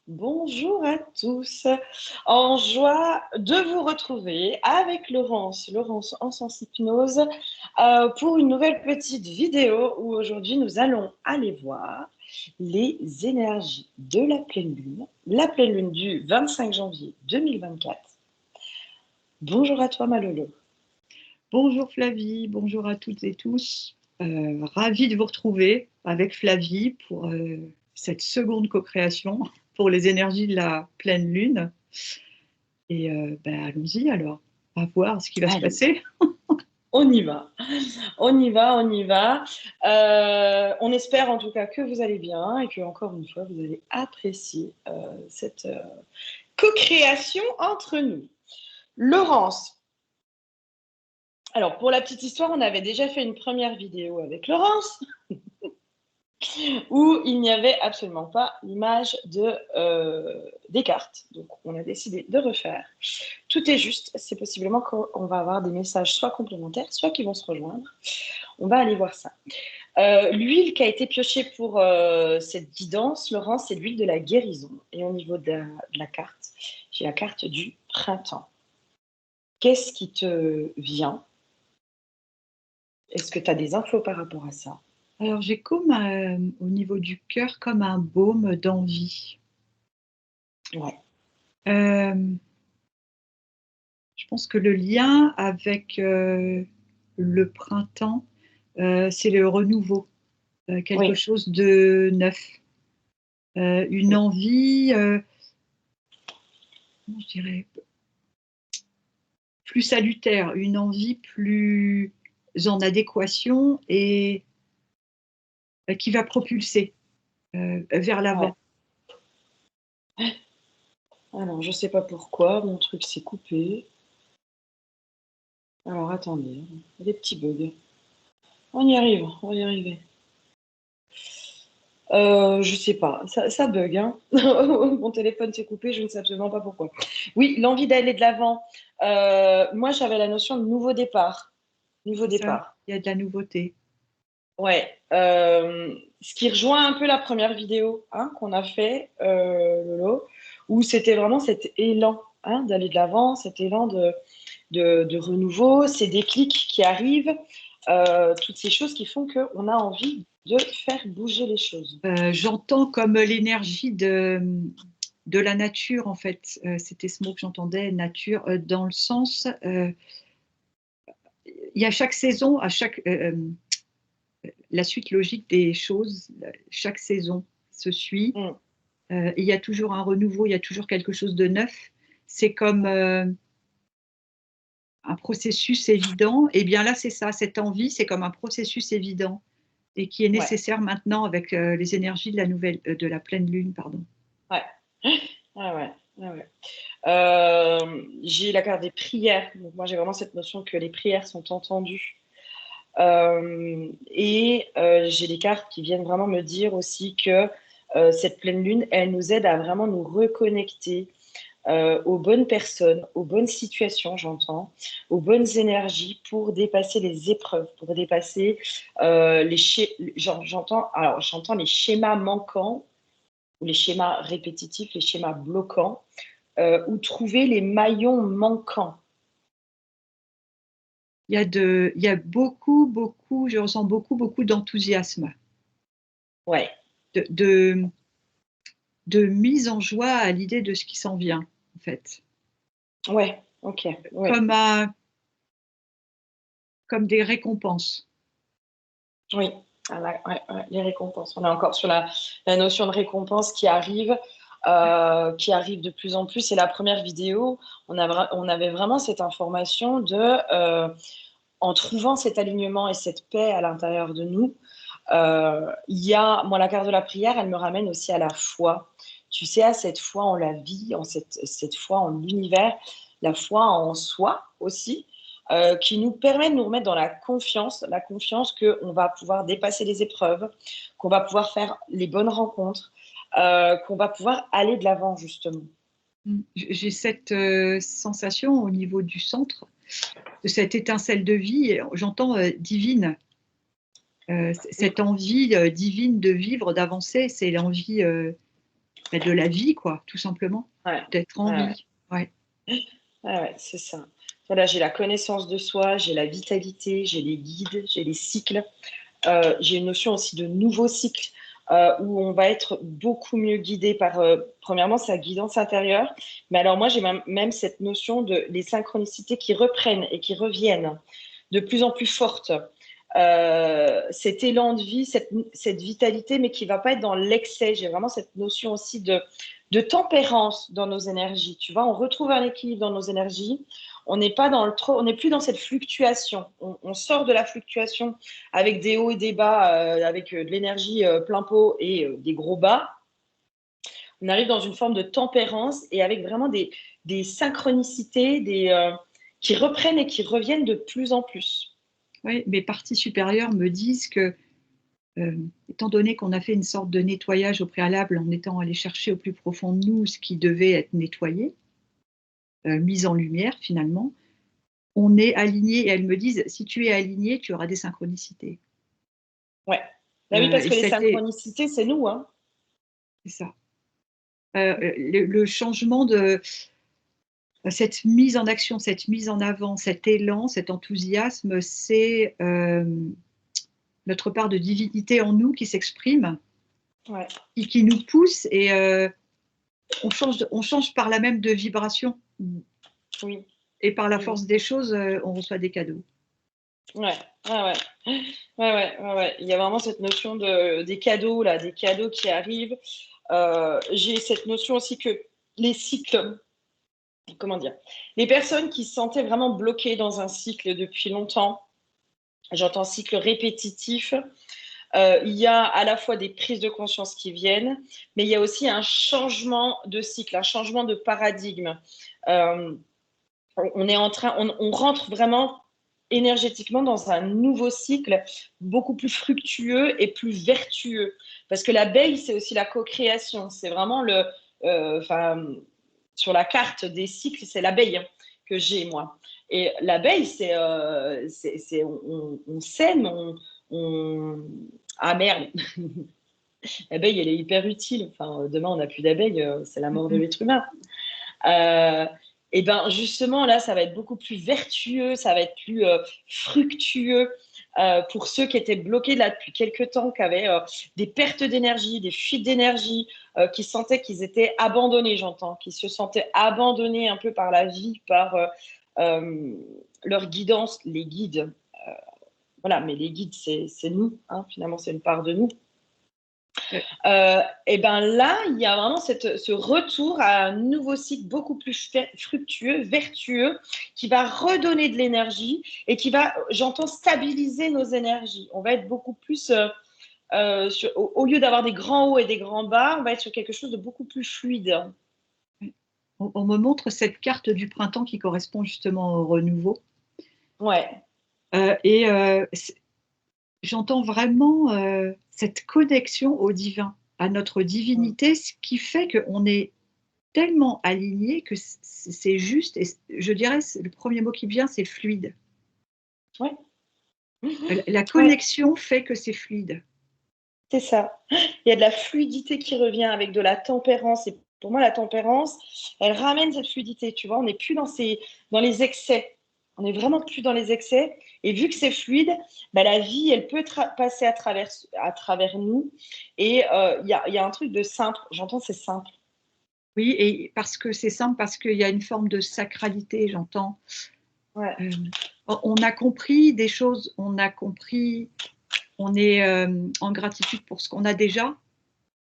Bonjour à tous. En joie de vous retrouver avec Laurence en Sens Hypnose, pour une nouvelle petite vidéo où aujourd'hui nous allons aller voir les énergies de la pleine lune du 25 janvier 2024. Bonjour à toi Malolo. Bonjour Flavie, bonjour à toutes et tous. Ravie de vous retrouver avec Flavie pour cette seconde co-création pour les énergies de la pleine lune. Et allons-y alors, à voir ce qui va se passer. On y va, on y va, on y va. On espère en tout cas que vous allez bien et que, encore une fois, vous allez apprécier cette co-création entre nous. Laurence. Alors, pour la petite histoire, on avait déjà fait une première vidéo avec Laurence où il n'y avait absolument pas l'image des cartes. Donc, on a décidé de refaire. Tout est juste, c'est possiblement qu'on va avoir des messages soit complémentaires, soit qui vont se rejoindre. On va aller voir ça. L'huile qui a été piochée pour cette guidance, Laurence, c'est l'huile de la guérison. Et au niveau de la carte, j'ai la carte du printemps. Qu'est-ce qui te vient? Est-ce que tu as des infos par rapport à ça? Alors j'ai comme au niveau du cœur comme un baume d'envie. Ouais. Je pense que le lien avec le printemps, c'est le renouveau, quelque chose de neuf. Une envie, comment je dirais, plus salutaire, une envie plus en adéquation et qui va propulser vers l'avant. Ouais. Alors, je ne sais pas pourquoi, mon truc s'est coupé. Alors, attendez, il y a des petits bugs. On y arrive, on va y arriver. Je sais pas, ça bug, hein. Mon téléphone s'est coupé, je ne sais absolument pas pourquoi. Oui, l'envie d'aller de l'avant. Moi, j'avais la notion de nouveau départ. Nouveau départ. Il y a de la nouveauté. Ouais. Ce qui rejoint un peu la première vidéo qu'on a fait, Lolo, où c'était vraiment cet élan d'aller de l'avant, cet élan de renouveau, ces déclics qui arrivent, toutes ces choses qui font qu'on a envie de faire bouger les choses. J'entends comme l'énergie de la nature, en fait. C'était ce mot que j'entendais, nature, dans le sens, il y a chaque saison, la suite logique des choses, chaque saison se suit. Il y a toujours un renouveau, il y a toujours quelque chose de neuf. C'est comme un processus évident. Et bien là, c'est ça, cette envie, c'est comme un processus évident et qui est nécessaire maintenant avec les énergies de la pleine lune, pardon. J'ai la carte des prières. Donc moi, j'ai vraiment cette notion que les prières sont entendues. J'ai des cartes qui viennent vraiment me dire aussi que cette pleine lune, elle nous aide à vraiment nous reconnecter aux bonnes personnes, aux bonnes situations, j'entends, aux bonnes énergies pour dépasser les épreuves, pour dépasser j'entends les schémas manquants ou les schémas répétitifs, les schémas bloquants, ou trouver les maillons manquants. Il y a beaucoup, je ressens beaucoup d'enthousiasme. Ouais. De mise en joie à l'idée de ce qui s'en vient, en fait. Ouais, ok. Ouais. Comme des récompenses. Oui, les récompenses. On est encore sur la notion de récompense qui arrive de plus en plus. C'est la première vidéo. On avait vraiment cette information en trouvant cet alignement et cette paix à l'intérieur de nous, moi, la carte de la prière, elle me ramène aussi à la foi. Tu sais, à cette foi en la vie, cette foi en l'univers, la foi en soi aussi, qui nous permet de nous remettre dans la confiance qu'on va pouvoir dépasser les épreuves, qu'on va pouvoir faire les bonnes rencontres, qu'on va pouvoir aller de l'avant, justement. J'ai cette sensation au niveau du centre, de cette étincelle de vie, j'entends divine. Cette envie divine de vivre, d'avancer, c'est l'envie de la vie, quoi, tout simplement. Ouais. D'être en Ouais, vie. Ouais. ouais, c'est ça. Voilà, j'ai la connaissance de soi, j'ai la vitalité, j'ai les guides, j'ai les cycles. J'ai une notion aussi de nouveau cycle où on va être beaucoup mieux guidé par, premièrement, sa guidance intérieure. Mais alors moi, j'ai même cette notion de les synchronicités qui reprennent et qui reviennent de plus en plus fortes. Cet élan de vie, cette vitalité, mais qui ne va pas être dans l'excès. J'ai vraiment cette notion aussi de tempérance dans nos énergies. Tu vois, on retrouve un équilibre dans nos énergies. On n'est pas dans le trop, on n'est plus dans cette fluctuation. On sort de la fluctuation avec des hauts et des bas, avec de l'énergie plein pot et des gros bas. On arrive dans une forme de tempérance et avec vraiment des synchronicités qui reprennent et qui reviennent de plus en plus. Oui, mes parties supérieures me disent que, étant donné qu'on a fait une sorte de nettoyage au préalable en étant allé chercher au plus profond de nous ce qui devait être nettoyé, mis en lumière finalement, on est aligné et elles me disent si tu es aligné, tu auras des synchronicités. Ouais. Bah oui, parce Et que les c'était, synchronicités, c'est nous. Hein. c'est ça. Le changement de cette mise en action, cette mise en avant, cet élan, cet enthousiasme, c'est notre part de divinité en nous qui s'exprime, Ouais. qui nous pousse et on change par là même de vibration. Oui. Et par la Oui. force des choses, on reçoit des cadeaux. Ouais. Ouais, ouais. Ouais. Il y a vraiment cette notion des cadeaux, là, des cadeaux qui arrivent. J'ai cette notion aussi que les cycles, comment dire, les personnes qui se sentaient vraiment bloquées dans un cycle depuis longtemps, j'entends cycle répétitif, il y a à la fois des prises de conscience qui viennent, mais il y a aussi un changement de cycle, un changement de paradigme. Euh, on est en train, on rentre vraiment énergétiquement dans un nouveau cycle beaucoup plus fructueux et plus vertueux. Parce que l'abeille, c'est aussi la co-création. C'est vraiment sur la carte des cycles, c'est l'abeille que j'ai, moi. Et l'abeille, on sème, ah merde, l'abeille, elle est hyper utile. Enfin, demain, on n'a plus d'abeille, c'est la mort de l'être humain. Euh, et ben justement, là, ça va être beaucoup plus vertueux, ça va être plus fructueux pour ceux qui étaient bloqués là depuis quelques temps, qui avaient des pertes d'énergie, des fuites d'énergie, qui sentaient qu'ils étaient abandonnés, j'entends, qui se sentaient abandonnés un peu par la vie, par leur guidance, les guides. Voilà, mais les guides, c'est nous, hein, finalement, c'est une part de nous. Et ben là, il y a vraiment ce retour à un nouveau cycle beaucoup plus fructueux, vertueux, qui va redonner de l'énergie et qui va, j'entends, stabiliser nos énergies. On va être beaucoup plus, au lieu d'avoir des grands hauts et des grands bas, on va être sur quelque chose de beaucoup plus fluide. On me montre cette carte du printemps qui correspond justement au renouveau. Ouais. Et j'entends vraiment cette connexion au divin, à notre divinité, ce qui fait qu'on est tellement aligné que c'est juste, et je dirais, le premier mot qui vient, c'est fluide. Ouais. La Ouais, connexion fait que c'est fluide. c'est ça. Il y a de la fluidité qui revient avec de la tempérance. Et pour moi, la tempérance, elle ramène cette fluidité. Tu vois, on n'est plus dans les excès. On n'est vraiment plus dans les excès. Et vu que c'est fluide, bah, la vie, elle peut passer à travers nous. Et il y a un truc de simple. J'entends, c'est simple. Oui, et parce que c'est simple, parce qu'il y a une forme de sacralité, j'entends. Ouais. On a compris des choses, on a compris, on est en gratitude pour ce qu'on a déjà.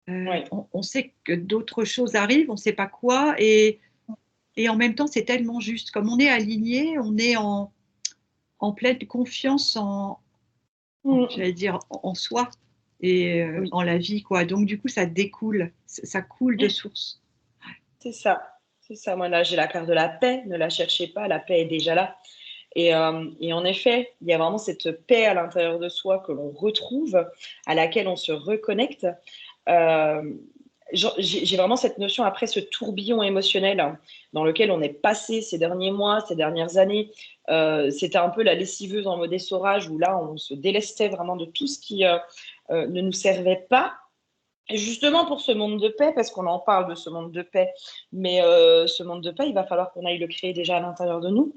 Ouais. On sait que d'autres choses arrivent, on ne sait pas quoi, et en même temps, c'est tellement juste. Comme on est aligné, on est en pleine confiance Mm. j'allais dire, en soi et Oui, en la vie, quoi. Donc, du coup, ça découle, ça coule de source. c'est ça. C'est ça. Moi, là, j'ai la carte de la paix. Ne la cherchez pas. La paix est déjà là. Et en effet, il y a vraiment cette paix à l'intérieur de soi que l'on retrouve, à laquelle on se reconnecte. Euh, j'ai vraiment cette notion après ce tourbillon émotionnel dans lequel on est passé ces derniers mois, ces dernières années. C'était un peu la lessiveuse en mode essorage où là, on se délestait vraiment de tout ce qui ne nous servait pas. Et justement pour ce monde de paix, parce qu'on en parle de ce monde de paix, mais ce monde de paix, il va falloir qu'on aille le créer déjà à l'intérieur de nous.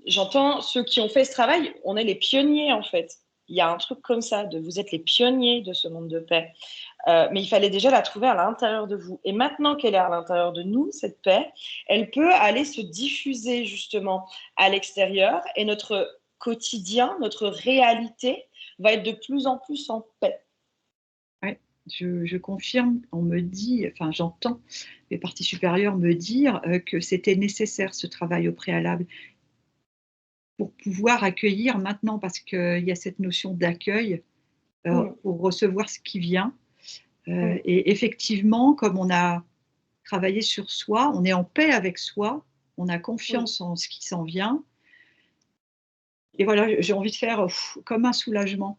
J'entends ceux qui ont fait ce travail, on est les pionniers en fait. Il y a un truc comme ça, de vous êtes les pionniers de ce monde de paix. Mais il fallait déjà la trouver à l'intérieur de vous. Et maintenant qu'elle est à l'intérieur de nous, cette paix, elle peut aller se diffuser justement à l'extérieur et notre quotidien, notre réalité va être de plus en plus en paix. Ouais, je confirme, on me dit, enfin j'entends les parties supérieures me dire que c'était nécessaire ce travail au préalable pour pouvoir accueillir maintenant, parce qu'il y a cette notion d'accueil pour recevoir ce qui vient. Et effectivement, comme on a travaillé sur soi, on est en paix avec soi, on a confiance en ce qui s'en vient. Et voilà, j'ai envie de faire comme un soulagement.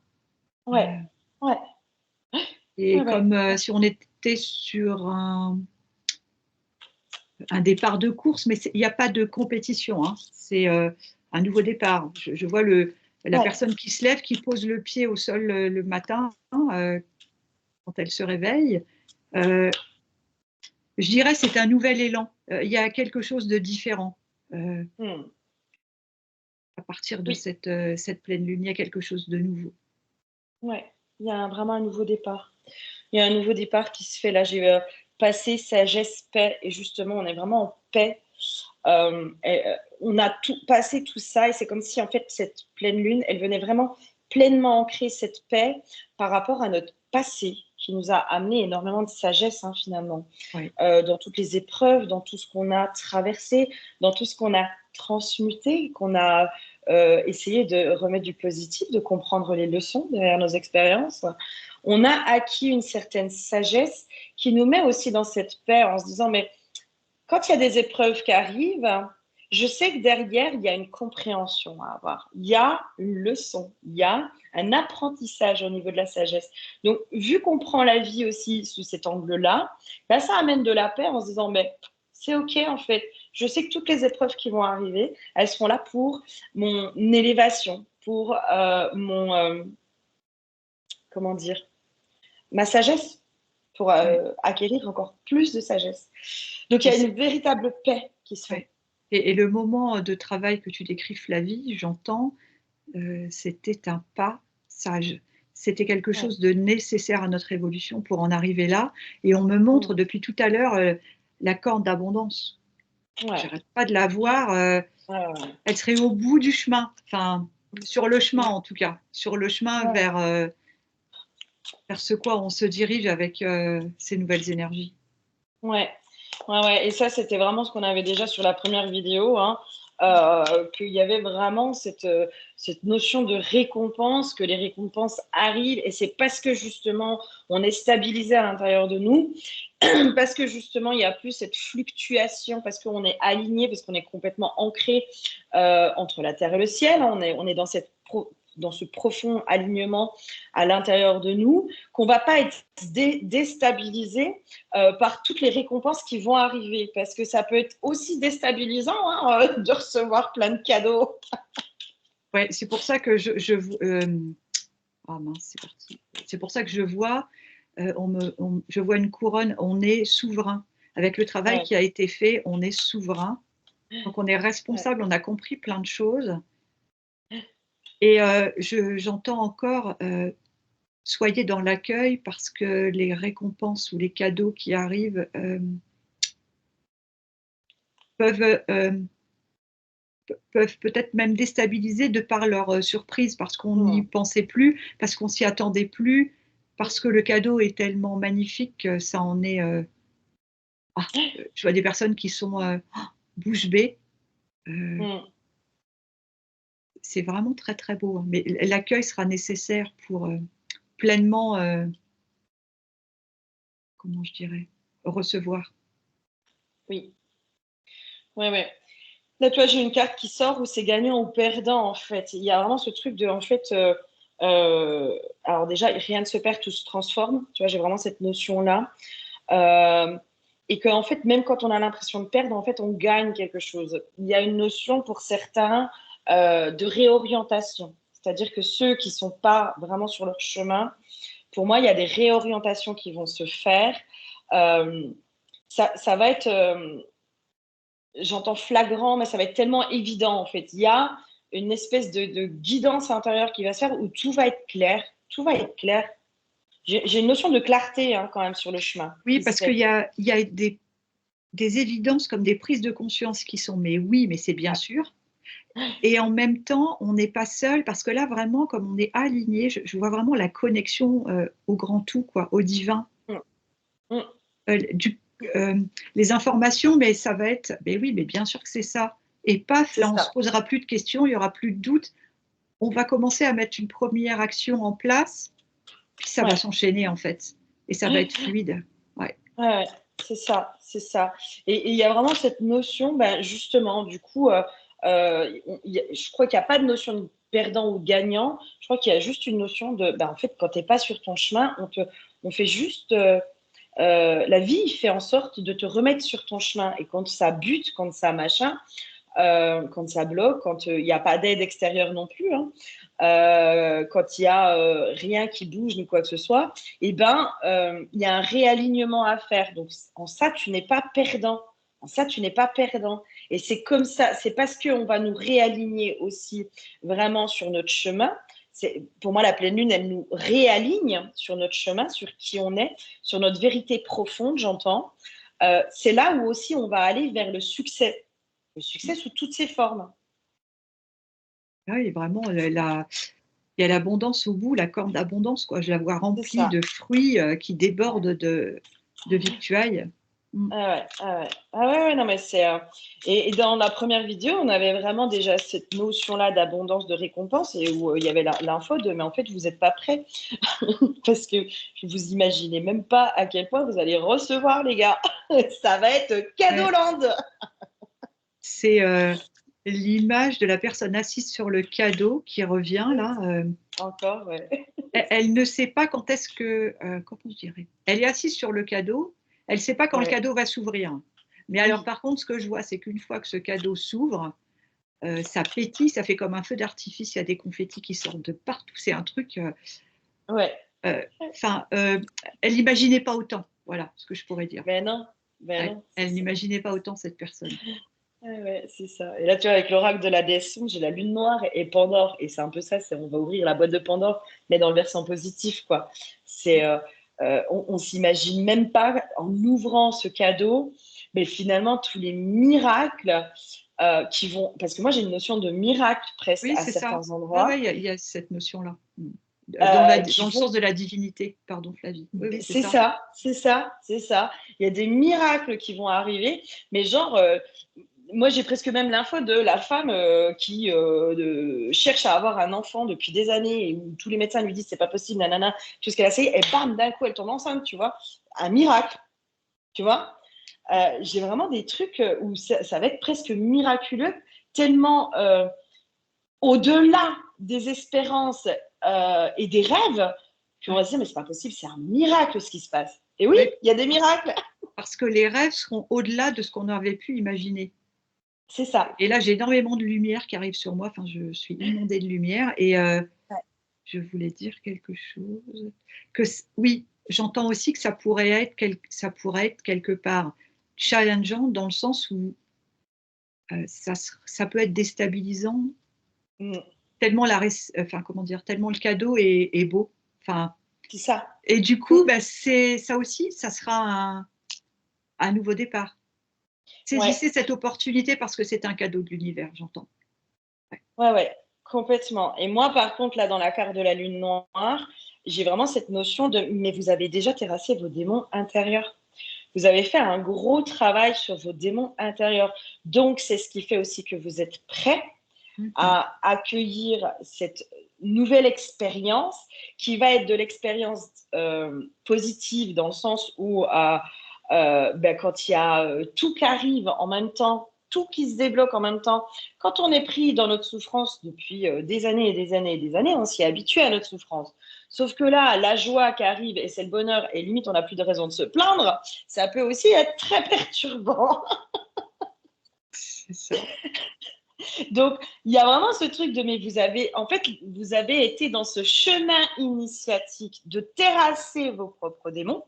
Ouais, ouais. Et Ouais, ouais. comme si on était sur un départ de course, mais il n'y a pas de compétition, hein. C'est un nouveau départ. Je vois la Ouais. personne qui se lève, qui pose le pied au sol le matin quand elle se réveille. Je dirais c'est un nouvel élan. Il y a quelque chose de différent. À partir de Oui, cette pleine lune, il y a quelque chose de nouveau. ouais. Il y a vraiment un nouveau départ. Il y a un nouveau départ qui se fait là. J'ai passé sagesse, paix, et justement, on est vraiment en paix. On a tout passé tout ça, et c'est comme si en fait cette pleine lune, elle venait vraiment pleinement ancrer cette paix par rapport à notre passé, qui nous a amené énormément de sagesse finalement, Oui. dans toutes les épreuves, dans tout ce qu'on a traversé, dans tout ce qu'on a transmuté, qu'on a essayé de remettre du positif, de comprendre les leçons derrière nos expériences. On a acquis une certaine sagesse qui nous met aussi dans cette paix en se disant, mais quand il y a des épreuves qui arrivent, je sais que derrière, il y a une compréhension à avoir. Il y a une leçon, il y a un apprentissage au niveau de la sagesse. Donc, vu qu'on prend la vie aussi sous cet angle-là, ben, ça amène de la paix en se disant, mais c'est OK en fait. Je sais que toutes les épreuves qui vont arriver, elles seront là pour mon élévation, pour comment dire, ma sagesse, pour Ouais. acquérir encore plus de sagesse. Donc, il y a une véritable paix qui se fait. Ouais. Et le moment de travail que tu décris, Flavie, j'entends, c'était un pas sage. C'était quelque Ouais. chose de nécessaire à notre évolution pour en arriver là. Et on me montre depuis tout à l'heure la corde d'abondance. Ouais. J'arrête pas de la voir. Ouais, ouais. Elle serait au bout du chemin, enfin, sur le chemin en tout cas, sur le chemin Ouais. vers ce quoi on se dirige avec ces nouvelles énergies. Ouais. Ouais, ouais. Et ça, c'était vraiment ce qu'on avait déjà sur la première vidéo, qu'il y avait vraiment cette notion de récompense, que les récompenses arrivent, et c'est parce que justement, on est stabilisé à l'intérieur de nous, parce que justement, il n'y a plus cette fluctuation, parce qu'on est aligné, parce qu'on est complètement ancré entre la terre et le ciel. On est dans ce profond alignement à l'intérieur de nous, qu'on ne va pas être déstabilisé par toutes les récompenses qui vont arriver, parce que ça peut être aussi déstabilisant de recevoir plein de cadeaux. Ouais, c'est pour ça que ah mince, c'est parti. C'est pour ça que je vois, je vois une couronne, on est souverain. Avec le travail Ouais, qui a été fait, on est souverain. Donc on est ouais, responsable, on a compris plein de choses. Et j'entends encore, soyez dans l'accueil parce que les récompenses ou les cadeaux qui arrivent peuvent, peuvent peut-être même déstabiliser de par leur surprise, parce qu'on n'y mmh, pensait plus, parce qu'on s'y attendait plus, parce que le cadeau est tellement magnifique que ça en est. Je vois des personnes qui sont bouche bée. Euh, mmh. c'est vraiment très très beau, hein. Mais l'accueil sera nécessaire pour pleinement, comment je dirais, recevoir. Oui, ouais, ouais. Là, tu vois, j'ai une carte qui sort où c'est gagnant ou perdant, en fait. Il y a vraiment ce truc de, en fait, alors déjà, rien ne se perd, tout se transforme. Tu vois, j'ai vraiment cette notion-là. Euh, et qu'en fait, même quand on a l'impression de perdre, en fait, on gagne quelque chose. Il y a une notion pour certains de réorientation. C'est-à-dire que ceux qui ne sont pas vraiment sur leur chemin pour moi, il y a des réorientations qui vont se faire. Ça va être, j'entends flagrant, mais ça va être tellement évident en fait. Il y a une espèce de guidance intérieure qui va se faire où tout va être clair. Tout va être clair. J'ai une notion de clarté quand même sur le chemin. Oui, parce qu'il y a des évidences comme des prises de conscience qui sont mais oui, mais c'est bien sûr. Et en même temps, on n'est pas seul parce que là, vraiment, comme on est aligné, je vois vraiment la connexion au grand tout, quoi, au divin. Mm. Les informations, mais ça va être, mais oui, mais bien sûr que c'est ça. Et paf, là, on ne se posera plus de questions, il n'y aura plus de doutes. On va commencer à mettre une première action en place, puis ça va s'enchaîner en fait. Et ça va être fluide. Ouais, c'est ça, c'est ça. Et il y a vraiment cette notion, justement, du coup, je crois qu'il n'y a pas de notion de perdant ou de gagnant. Je crois qu'il y a juste une notion de, en fait, quand tu n'es pas sur ton chemin, on fait juste, la vie fait en sorte de te remettre sur ton chemin. Et quand ça bute, quand ça machin, quand ça bloque, quand il n'y a pas d'aide extérieure non plus, quand il n'y a rien qui bouge ni quoi que ce soit, il y a un réalignement à faire. Donc, en ça, tu n'es pas perdant. En ça, tu n'es pas perdant. Et c'est comme ça, c'est parce qu'on va nous réaligner aussi vraiment sur notre chemin. Pour moi, la pleine lune, elle nous réaligne sur notre chemin, sur qui on est, sur notre vérité profonde, j'entends. C'est là où aussi on va aller vers le succès. Le succès sous toutes ses formes. Oui, vraiment, il y a l'abondance au bout, la corne d'abondance, quoi. Je la vois remplie de fruits qui débordent de victuailles. Non, mais c'est. Et dans la première vidéo, on avait vraiment déjà cette notion-là d'abondance, de récompense, et où il y avait l'info de, mais en fait, vous n'êtes pas prêts. Parce que vous imaginez même pas à quel point vous allez recevoir, les gars. Ça va être cadeauland. C'est l'image de la personne assise sur le cadeau qui revient là. Encore, ouais. Elle ne sait pas quand est-ce que, comment je dirais, elle est assise sur le cadeau, elle ne sait pas quand le cadeau va s'ouvrir. Mais alors par contre, ce que je vois, c'est qu'une fois que ce cadeau s'ouvre, ça pétille, ça fait comme un feu d'artifice, il y a des confettis qui sortent de partout, c'est un truc. Elle n'imaginait pas autant, voilà ce que je pourrais dire. Mais non, elle n'imaginait pas autant cette personne. Ouais, c'est ça. Et là, tu vois, avec l'oracle de la déesse, j'ai la lune noire et Pandore. Et c'est un peu ça, on va ouvrir la boîte de Pandore, mais dans le versant positif, quoi. On s'imagine même pas, en ouvrant ce cadeau, mais finalement, tous les miracles qui vont... Parce que moi, j'ai une notion de miracle presque à certains endroits. Il y a cette notion-là. Dans le sens de la divinité, pardon Flavie. Oui, c'est ça. Il y a des miracles qui vont arriver, mais genre... moi, j'ai presque même l'info de la femme qui cherche à avoir un enfant depuis des années et où tous les médecins lui disent c'est pas possible, nanana, tout ce qu'elle a essayé, et bam, d'un coup, elle tombe enceinte, tu vois. Un miracle, tu vois. J'ai vraiment des trucs où ça va être presque miraculeux, tellement au-delà des espérances et des rêves qu'on va se dire mais c'est pas possible, c'est un miracle ce qui se passe. Et oui, il y a des miracles. Parce que les rêves seront au-delà de ce qu'on avait pu imaginer. C'est ça. Et là, j'ai énormément de lumière qui arrive sur moi. Enfin, je suis inondée de lumière. Et je voulais dire quelque chose. Oui, j'entends aussi que ça pourrait être quelque part challengeant dans le sens où ça peut être déstabilisant. Tellement tellement le cadeau est beau. Enfin, c'est ça. Et du coup, c'est ça aussi, ça sera un nouveau départ. Saisissez cette opportunité parce que c'est un cadeau de l'univers, j'entends. Ouais, complètement. Et moi, par contre, là, dans la carte de la lune noire, j'ai vraiment cette notion de, mais vous avez déjà terrassé vos démons intérieurs. Vous avez fait un gros travail sur vos démons intérieurs. Donc, c'est ce qui fait aussi que vous êtes prêt à accueillir cette nouvelle expérience qui va être de l'expérience positive dans le sens où quand il y a tout qui arrive en même temps, tout qui se débloque en même temps, quand on est pris dans notre souffrance depuis des années et des années et des années, on s'y est habitué à notre souffrance. Sauf que là, la joie qui arrive et c'est le bonheur et limite on n'a plus de raison de se plaindre, ça peut aussi être très perturbant. C'est ça. Donc, il y a vraiment ce truc de, mais vous avez été dans ce chemin initiatique de terrasser vos propres démons.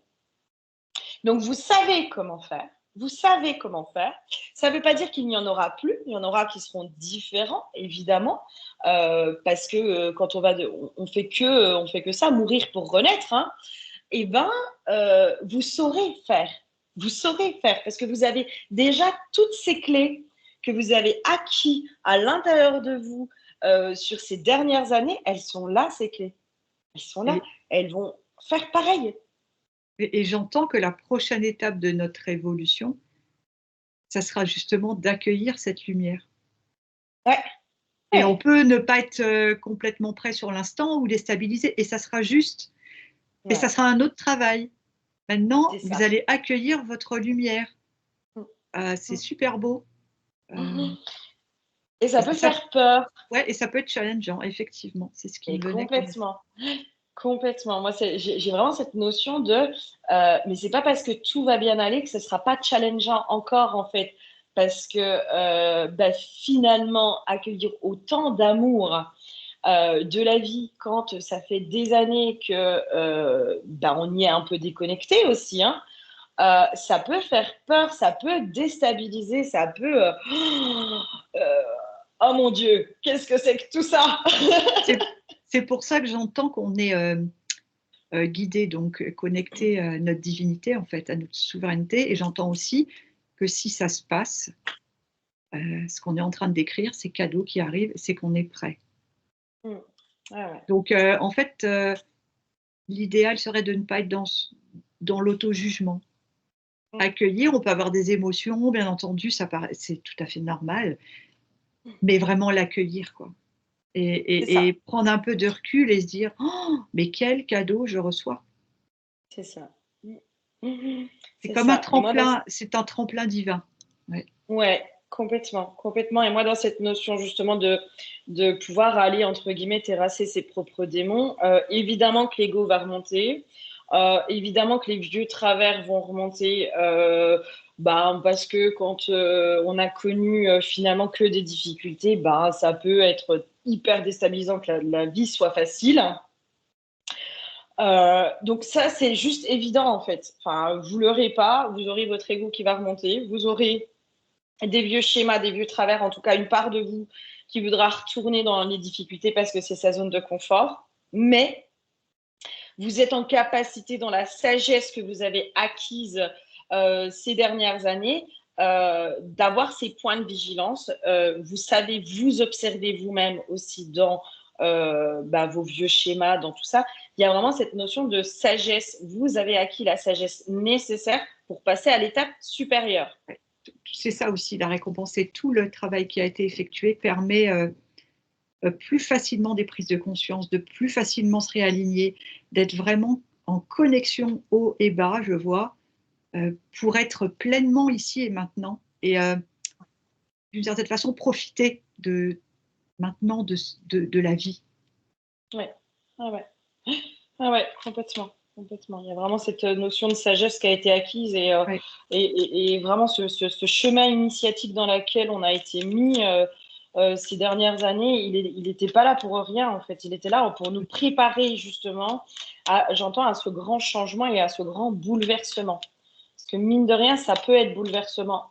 Donc, vous savez comment faire. Vous savez comment faire. Ça ne veut pas dire qu'il n'y en aura plus. Il y en aura qui seront différents, évidemment, parce que quand on fait que ça, mourir pour renaître. Hein, eh ben, vous saurez faire. Vous saurez faire parce que vous avez déjà toutes ces clés que vous avez acquis à l'intérieur de vous sur ces dernières années. Elles sont là, ces clés. Elles sont là. Elles vont faire pareil. Et j'entends que la prochaine étape de notre évolution, ça sera justement d'accueillir cette lumière. Ouais. Et on peut ne pas être complètement prêt sur l'instant ou déstabilisé, et ça sera juste. Et ça sera un autre travail. Maintenant, vous allez accueillir votre lumière. C'est super beau. Et ça peut faire peur. Ouais, et ça peut être challengeant, effectivement. C'est ce qui me venait. Complètement. Complètement. Moi, j'ai vraiment cette notion de mais c'est pas parce que tout va bien aller que ce sera pas challengeant encore, en fait. Parce que finalement, accueillir autant d'amour de la vie quand ça fait des années que on y est un peu déconnecté aussi, hein, ça peut faire peur, ça peut déstabiliser, ça peut oh mon Dieu, qu'est-ce que c'est que tout ça? C'est pour ça que j'entends qu'on est guidé, donc connecté à notre divinité, en fait, à notre souveraineté. Et j'entends aussi que si ça se passe, ce qu'on est en train de décrire, ces cadeaux qui arrivent, c'est qu'on est prêt. Donc, en fait, l'idéal serait de ne pas être dans l'auto-jugement. Accueillir, on peut avoir des émotions, bien entendu, c'est tout à fait normal, mais vraiment l'accueillir, quoi. Et prendre un peu de recul et se dire oh, mais quel cadeau je reçois. C'est ça. C'est comme un tremplin, c'est un tremplin divin. Ouais, complètement, complètement. Et moi, dans cette notion justement de pouvoir aller, entre guillemets, terrasser ses propres démons, évidemment que l'ego va remonter, évidemment que les vieux travers vont remonter, parce que quand on a connu finalement que des difficultés, ça peut être hyper déstabilisant que la vie soit facile. Donc ça, c'est juste évident en fait. Enfin, vous l'aurez pas, vous aurez votre ego qui va remonter, vous aurez des vieux schémas, des vieux travers, en tout cas une part de vous qui voudra retourner dans les difficultés parce que c'est sa zone de confort. Mais vous êtes en capacité, dans la sagesse que vous avez acquise ces dernières années, d'avoir ces points de vigilance. Vous savez vous observer vous-même aussi dans vos vieux schémas, dans tout ça. Il y a vraiment cette notion de sagesse. Vous avez acquis la sagesse nécessaire pour passer à l'étape supérieure. C'est ça aussi, la récompense. Et tout le travail qui a été effectué permet plus facilement des prises de conscience, de plus facilement se réaligner, d'être vraiment en connexion haut et bas, je vois, pour être pleinement ici et maintenant. Et d'une certaine façon, profiter maintenant de la vie. Ouais, complètement. Complètement. Il y a vraiment cette notion de sagesse qui a été acquise et vraiment ce chemin initiatique dans lequel on a été mis ces dernières années, il n'était pas là pour rien en fait. Il était là pour nous préparer justement à ce grand changement et à ce grand bouleversement. Parce que mine de rien, ça peut être bouleversant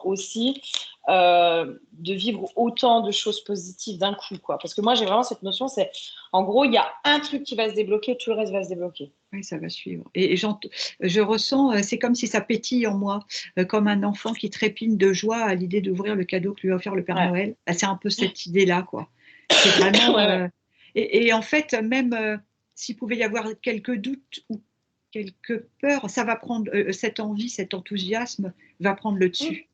aussi de vivre autant de choses positives d'un coup, quoi. Parce que moi, j'ai vraiment cette notion, c'est en gros, il y a un truc qui va se débloquer, tout le reste va se débloquer. Oui, ça va suivre. Et je ressens, c'est comme si ça pétille en moi, comme un enfant qui trépigne de joie à l'idée d'ouvrir le cadeau que lui a offert le Père Noël. C'est un peu cette idée-là, quoi. C'est vraiment. Et en fait, même s'il pouvait y avoir quelques doutes ou quelques peurs, ça va prendre cette envie, cet enthousiasme va prendre le dessus.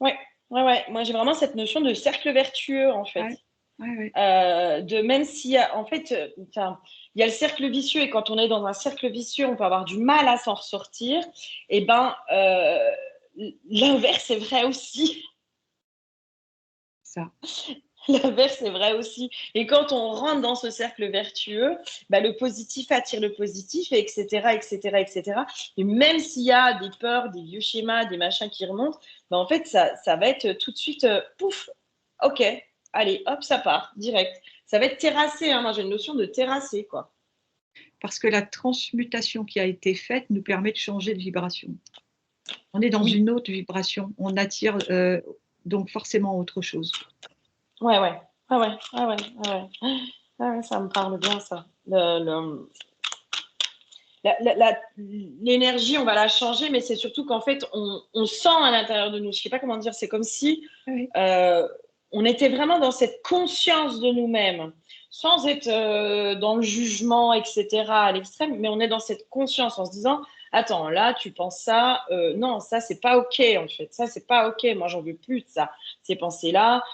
Ouais. Moi, j'ai vraiment cette notion de cercle vertueux, en fait. De même si, en fait, il y a le cercle vicieux et quand on est dans un cercle vicieux, on peut avoir du mal à s'en ressortir. Et l'inverse est vrai aussi. Ça. L'inverse est vrai aussi. Et quand on rentre dans ce cercle vertueux, bah, le positif attire le positif, et etc., etc., etc. Et même s'il y a des peurs, des vieux schémas, des machins qui remontent, bah, en fait, ça va être tout de suite, pouf, ok, allez, hop, ça part, direct. Ça va être terrassé, hein. Moi, j'ai une notion de terrasser, quoi. Parce que la transmutation qui a été faite nous permet de changer de vibration. On est dans Oui, une autre vibration, on attire donc forcément autre chose. ouais, ouais, ouais, ouais, ouais, ouais, ouais, ouais, ça me parle bien, ça. L'énergie, on va la changer, mais c'est surtout qu'en fait, on sent à l'intérieur de nous. Je ne sais pas comment dire, c'est comme si Oui. on était vraiment dans cette conscience de nous-mêmes, sans être dans le jugement, etc., à l'extrême, mais on est dans cette conscience en se disant, attends, là, tu penses ça, non, ça, c'est pas OK, en fait, ça, c'est pas OK, moi, j'en veux plus de ça, ces pensées-là.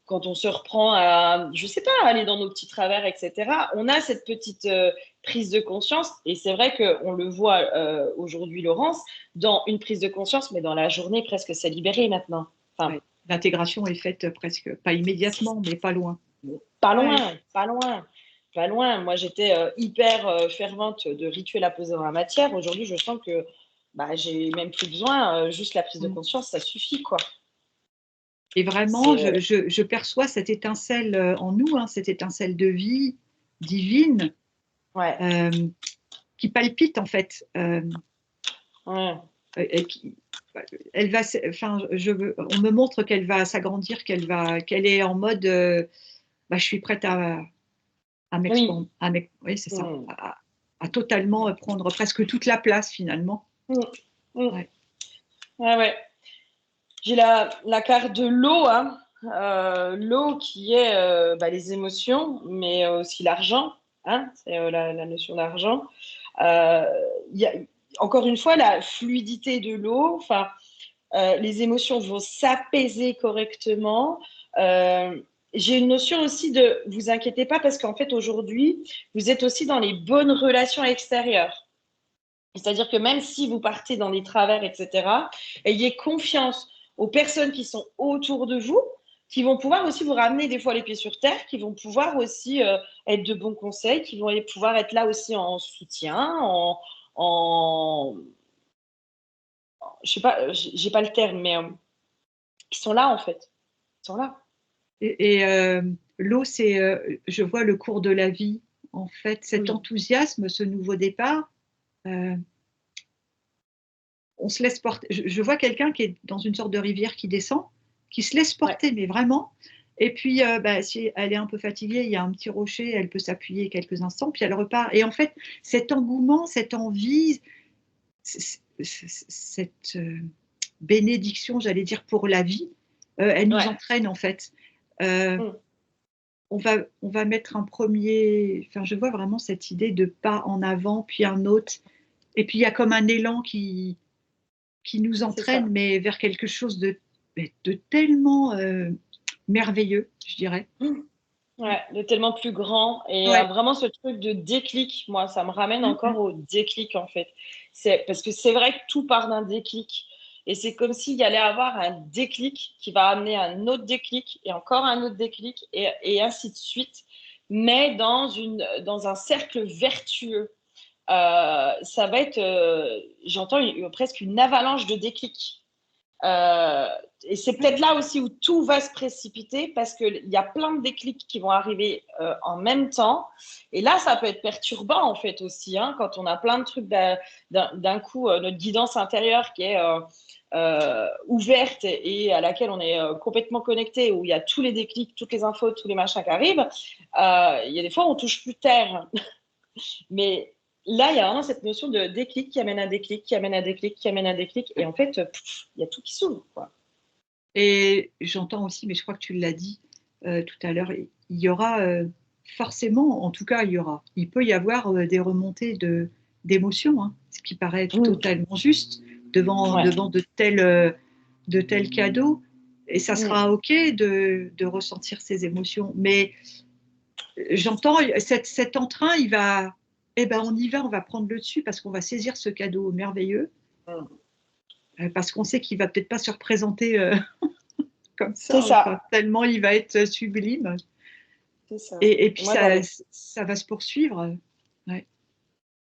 Quand on se reprend à, je sais pas, aller dans nos petits travers, etc., on a cette petite prise de conscience, et c'est vrai qu'on le voit aujourd'hui, Laurence, dans une prise de conscience, mais dans la journée, presque, c'est libéré maintenant. Enfin, Ouais. L'intégration est faite presque, pas immédiatement, mais pas loin. pas loin, Ouais. pas loin, pas loin. Moi, j'étais hyper fervente de rituels à poser dans la matière. Aujourd'hui, je sens que bah, j'ai même plus besoin. Juste la prise de conscience, ça suffit, quoi. Et vraiment, C'est je perçois cette étincelle en nous, hein, cette étincelle de vie divine ouais, euh, qui palpite en fait. ouais, Et elle va, enfin, on me montre qu'elle va s'agrandir, qu'elle est en mode, bah, je suis prête à oui, m'expandre, oui, c'est ça, mm, à totalement prendre presque toute la place finalement. mm, mm. Ouais. Ouais, ouais. J'ai la carte de l'eau, hein. L'eau qui est bah, les émotions, mais aussi l'argent, hein. C'est la notion d'argent. Euh, y a, encore une fois, la fluidité de l'eau, enfin, les émotions vont s'apaiser correctement. Euh, j'ai une notion aussi de, vous inquiétez pas, parce qu'en fait, aujourd'hui, vous êtes aussi dans les bonnes relations extérieures. C'est-à-dire que même si vous partez dans des travers, etc., ayez confiance aux personnes qui sont autour de vous, qui vont pouvoir aussi vous ramener des fois les pieds sur terre, qui vont pouvoir aussi être de bons conseils, qui vont pouvoir être là aussi en soutien, en je sais pas, j'ai pas le terme, mais qui sont là en fait, ils sont là. Et l'eau, c'est, je vois le cours de la vie, en fait, cet Oui, enthousiasme, ce nouveau départ. euh, on se laisse porter. Je vois quelqu'un qui est dans une sorte de rivière qui descend, qui se laisse ouais, porter, mais vraiment. Et puis, bah, si elle est un peu fatiguée, il y a un petit rocher, elle peut s'appuyer quelques instants, puis elle repart. Et en fait, cet engouement, cette envie, cette bénédiction, j'allais dire, pour la vie, elle nous ouais, entraîne en fait. Euh, mm, on va mettre un premier, enfin, je vois vraiment cette idée de pas en avant, puis un autre. Et puis, il y a comme un élan qui nous c'est entraîne, ça. mais vers quelque chose de tellement merveilleux, je dirais. Mm. Ouais, de tellement plus grand et Ouais. vraiment ce truc de déclic, moi, ça me ramène encore Mhm. au déclic en fait. C'est parce que c'est vrai que tout part d'un déclic et c'est comme s'il y allait avoir un déclic qui va amener un autre déclic et encore un autre déclic et ainsi de suite, mais dans un cercle vertueux. Ça va être, j'entends presque une avalanche de déclics. Euh, et c'est peut-être là aussi où tout va se précipiter parce qu'il y a plein de déclics qui vont arriver en même temps. Et là, ça peut être perturbant en fait aussi, hein, quand on a plein de trucs d'un coup, notre guidance intérieure qui est ouverte et à laquelle on est complètement connecté, où il y a tous les déclics, toutes les infos, tous les machins qui arrivent. Il y a des fois, on touche plus terre. Mais là, il y a vraiment cette notion de déclic qui amène un déclic, qui amène un déclic, qui amène un déclic. Et en fait, il y a tout qui s'ouvre, quoi. Et j'entends aussi, mais je crois que tu l'as dit tout à l'heure, il y aura forcément, en tout cas, il peut y avoir des remontées d'émotions, hein, ce qui paraît Mmh. totalement juste Ouais. devant de tels cadeaux. Et ça Mmh. sera OK de ressentir ces émotions. Mais j'entends cet entrain, il va, eh ben on y va, on va prendre le dessus parce qu'on va saisir ce cadeau merveilleux, Mmh. parce qu'on sait qu'il va peut-être pas se représenter comme C'est ça, enfin, ça. tellement il va être sublime. C'est ça. Et puis Moi, dans les... ça va se poursuivre. Ouais.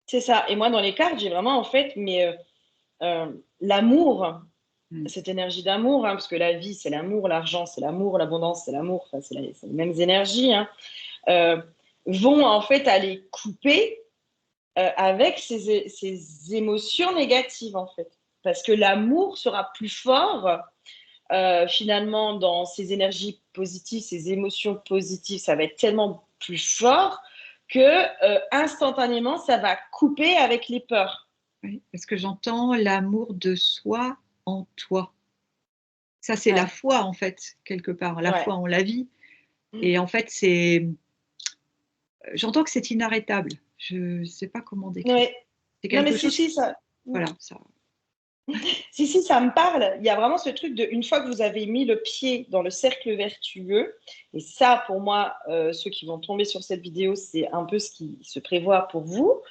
C'est ça. Et moi, dans les cartes, j'ai vraiment, en fait, l'amour, Mm. cette énergie d'amour, hein, parce que la vie, c'est l'amour, l'argent, c'est l'amour, l'abondance, c'est l'amour, enfin, c'est les mêmes énergies, hein, euh, vont, en fait, aller couper avec ces émotions négatives, en fait. Parce que l'amour sera plus fort, finalement, dans ces énergies positives, ces émotions positives, ça va être tellement plus fort que instantanément, ça va couper avec les peurs. Oui, parce que j'entends l'amour de soi en toi. Ça, c'est la Ouais, foi, en fait, quelque part, la ouais. foi en la vie. Et en fait, j'entends que c'est inarrêtable. Je ne sais pas comment décrire. Ouais. C'est Non, mais quelque chose, si, ça. voilà, ça. Si, ça me parle. Il y a vraiment ce truc de, une fois que vous avez mis le pied dans le cercle vertueux, et ça, pour moi, ceux qui vont tomber sur cette vidéo, c'est un peu ce qui se prévoit pour vous.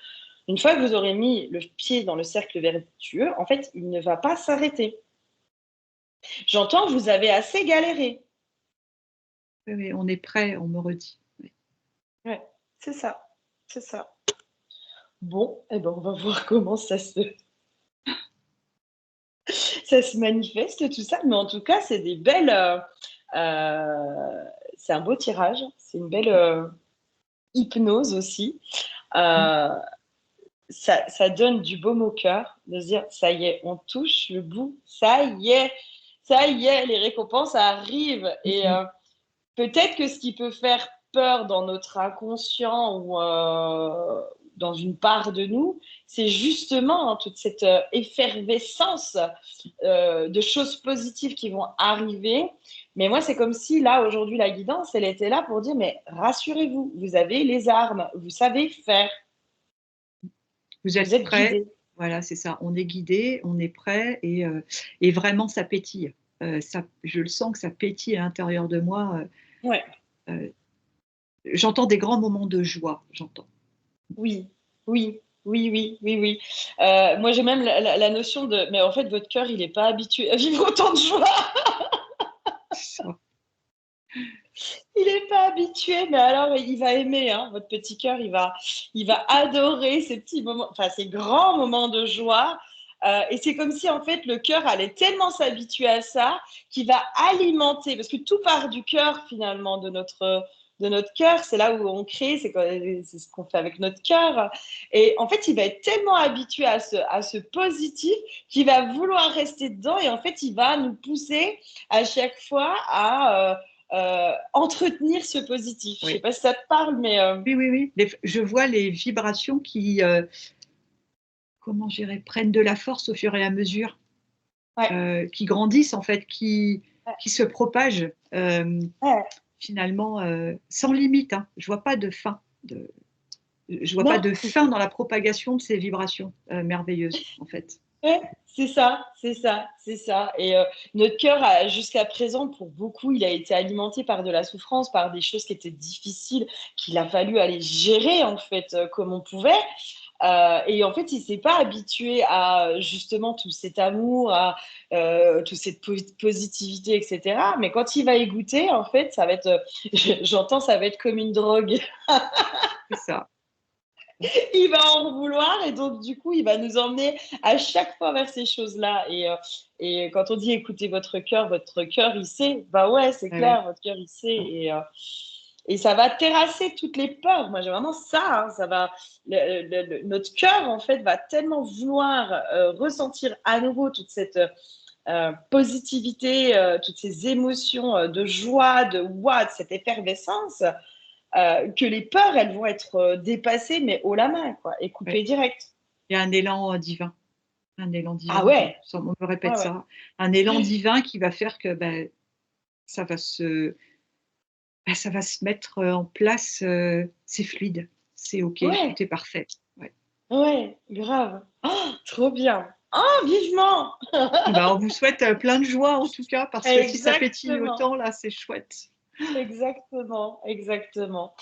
Une fois que vous aurez mis le pied dans le cercle vertueux, en fait, il ne va pas s'arrêter. J'entends que vous avez assez galéré. Oui, oui, on est prêt, on me redit. Oui. Ouais, c'est ça. C'est ça. Bon, eh ben, on va voir comment ça se manifeste, tout ça. Mais en tout cas, c'est des belles. C'est un beau tirage. C'est une belle hypnose aussi. Euh, ça donne du baume au cœur de se dire ça y est, on touche le bout. Ça y est, les récompenses arrivent. Et Mm. peut-être que ce qui peut faire peur dans notre inconscient ou dans une part de nous, c'est justement hein, toute cette effervescence de choses positives qui vont arriver. Mais moi, c'est comme si là, aujourd'hui, la guidance, elle était là pour dire, mais rassurez-vous, vous avez les armes, vous savez faire, Vous vous êtes êtes prêt, guidé. voilà, c'est ça. On est guidé, on est prêt et vraiment ça pétille. Je le sens que ça pétille à l'intérieur de moi. Ouais, Euh, J'entends des grands moments de joie, j'entends. oui, oui. Oui, oui, oui, oui. Moi, j'ai même la notion de... Mais en fait, votre cœur, il n'est pas habitué à vivre autant de joie. Ça. Il n'est pas habitué, mais alors il va aimer, hein, votre petit cœur, il va adorer ces petits moments, enfin ces grands moments de joie. Et c'est comme si en fait le cœur allait tellement s'habituer à ça qu'il va alimenter, parce que tout part du cœur finalement de notre cœur, c'est là où on crée, c'est ce qu'on fait avec notre cœur. Et en fait, il va être tellement habitué à ce positif qu'il va vouloir rester dedans et en fait, il va nous pousser à chaque fois à entretenir ce positif. Je ne sais Oui, pas si ça te parle, mais oui, oui, oui. Je vois les vibrations qui, comment je dirais, prennent de la force au fur et à mesure, ouais, qui grandissent en fait, qui se propagent ouais. finalement sans limite. Hein. Je vois pas de fin. Je vois pas Non, de fin dans la propagation de ces vibrations merveilleuses en fait. ouais, c'est ça, c'est ça, c'est ça. Et notre cœur, jusqu'à présent, pour beaucoup, il a été alimenté par de la souffrance, par des choses qui étaient difficiles, qu'il a fallu aller gérer en fait comme on pouvait. Et en fait, il s'est pas habitué à justement tout cet amour, à toute cette positivité, etc. Mais quand il va y goûter, en fait, ça va être, j'entends, ça va être comme une drogue. C'est ça. Il va en vouloir et donc du coup, il va nous emmener à chaque fois vers ces choses-là. Et quand on dit écoutez votre cœur, il sait. Bah ouais, c'est Ouais, ouais. clair, votre cœur, il sait. Et ça va terrasser toutes les peurs. Moi, j'ai vraiment ça. Hein, ça va, notre cœur, en fait, va tellement vouloir ressentir à nouveau toute cette positivité, toutes ces émotions de joie, de ouah, de cette effervescence, que les peurs, elles vont être dépassées, mais haut la main, quoi, et Ouais. coupées direct. Il y a un élan divin. Un élan Ah divin, ouais, on me répète ouais, ouais. ça, un élan divin qui va faire que ben, ça va se mettre en place, c'est fluide, c'est OK, Ouais, tout est parfait. Ouais. ouais, grave. Oh, trop bien. Oh, vivement. Ah bah, on vous souhaite plein de joie en tout cas, parce que si ça pétille Exactement. autant, là, c'est chouette. Exactement, exactement.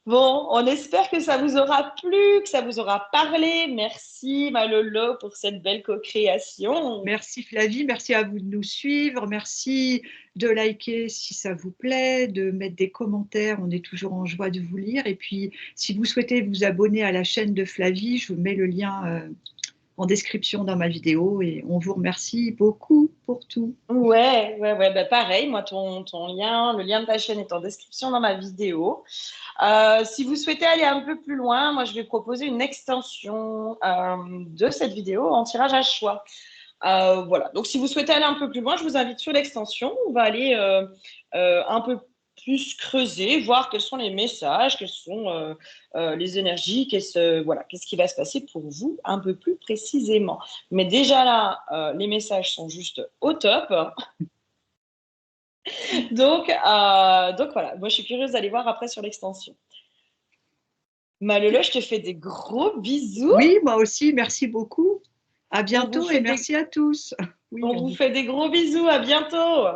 Bon, on espère que ça vous aura plu, que ça vous aura parlé. Merci Malolo pour cette belle co-création. Merci Flavie, merci à vous de nous suivre, merci de liker si ça vous plaît, de mettre des commentaires, on est toujours en joie de vous lire. Et puis, si vous souhaitez vous abonner à la chaîne de Flavie, je vous mets le lien en description dans ma vidéo et on vous remercie beaucoup pour tout. Ouais, bah pareil, moi ton lien, le lien de ta chaîne est en description dans ma vidéo. Si vous souhaitez aller un peu plus loin, moi je vais proposer une extension de cette vidéo en tirage à choix. Voilà, donc si vous souhaitez aller un peu plus loin, je vous invite sur l'extension. On va aller un peu plus creuser, voir quels sont les messages, quelles sont les énergies, voilà, qu'est-ce qui va se passer pour vous un peu plus précisément. Mais déjà là, les messages sont juste au top. Donc voilà, moi je suis curieuse d'aller voir après sur l'extension. Malolo, je te fais des gros bisous. Oui, moi aussi, merci beaucoup. À On vous bientôt et fait des, merci à tous. Oui, on on vous dit fait des gros bisous. À bientôt.